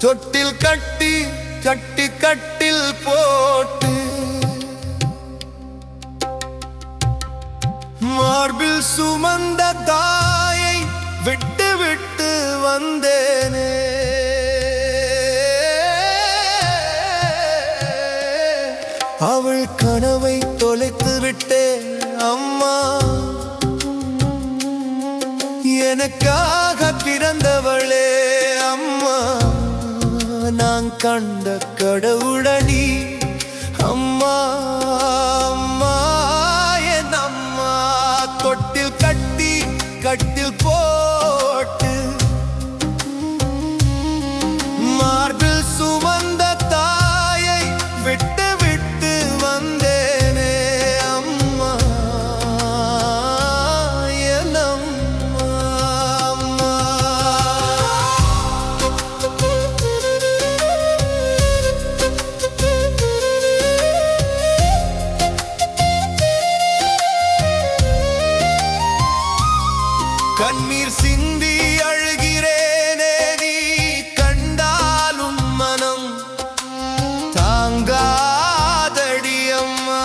தொட்டில் கட்டி கட்டி கட்டில் போட்டு மார்பில் சுமந்த தாயை விட்டு விட்டு வந்தேனே. அவள் கனவை தொலைத்து விட்டேன் அம்மா. எனக்காக பிறந்தவளே அம்மா. நான் கண்ட கடவுளனி அம்மா. அம்மா என் அம்மா. தொட்டில் கட்டி கட்டில் போட்டு மார்பில் சுமந்த தாயை விட்டு விட்டு வந்தேனே அம்மா. என் அம்மா. அம்மா கண்ணீர் சிந்தி அழுகிறேனே. நீ கண்டாலும் மனம் தாங்காதடி அம்மா.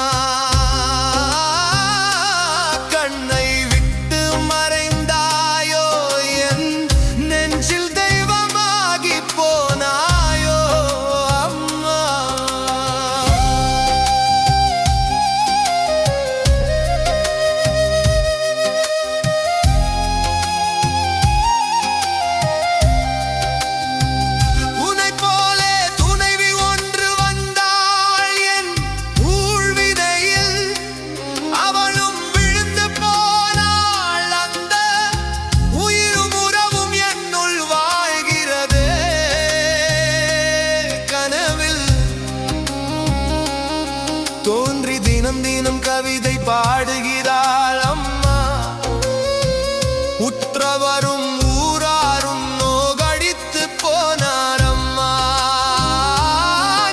கண்ணை விட்டு மறைந்தாயோ, என் நெஞ்சில் தெய்வமாகி போனாயோ அம்மா. தோன்றி தினம் தினம் கவிதை பாடுகிறாள் அம்மா. உற்றவரும் ஊராரும் நோகடித்து போனார் அம்மா.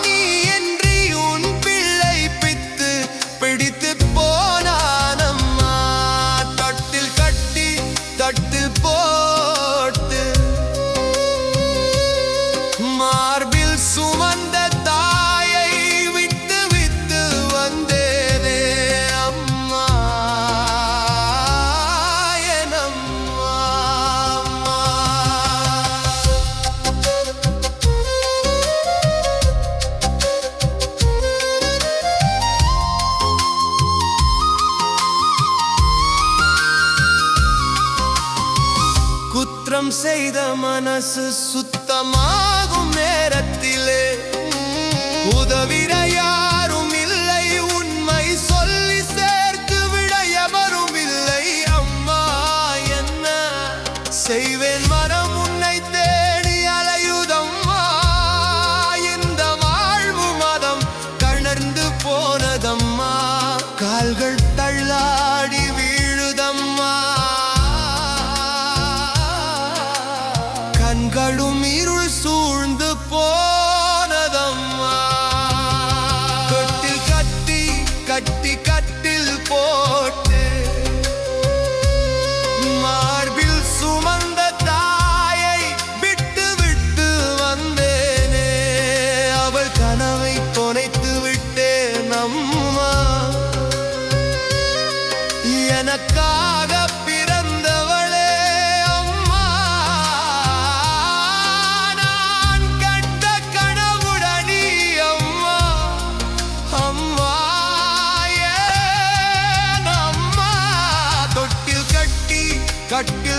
நீ என்று உன் பிள்ளை பித்து பிடித்து போனான் அம்மா. தட்டில் கட்டி தட்டில் போட்டு மார்பில் சுமந்த தாயை விட்டு விட்டு வந்தேனே அம்மா. என் அம்மா. அம்மா குற்றம் செய்த மனசு சுத்தமாகும் நேரத்திலே உதவிட யாரும் இல்லை. உண்மை சொல்லி சேர்த்து விட எவரும் இல்லை அம்மா. என்ன செய்வேன் மனம் உன்னை தேடி அலையுதம்மா. இந்த வாழ்வு மதம் கணர்ந்து போனதம்மா. கால்கள் தள்ளாடி வீழுதம்மா. கண்களும் இருள் சூழ்ந்து போனதம்மா. தொட்டில் கட்டி கட்டி கட்டில் போட்டு மார்பில் சுமந்த தாயை விட்டு விட்டு வந்தேனே. அவள் கனவை தொலைத்து விட்டேன் அம்மா. எனக்காக பிறந்தவளே அம்மா. நான் கண்ட கடவுளனி அம்மா. அம்மா என் அம்மா. தொட்டில் கட்டி கட்டி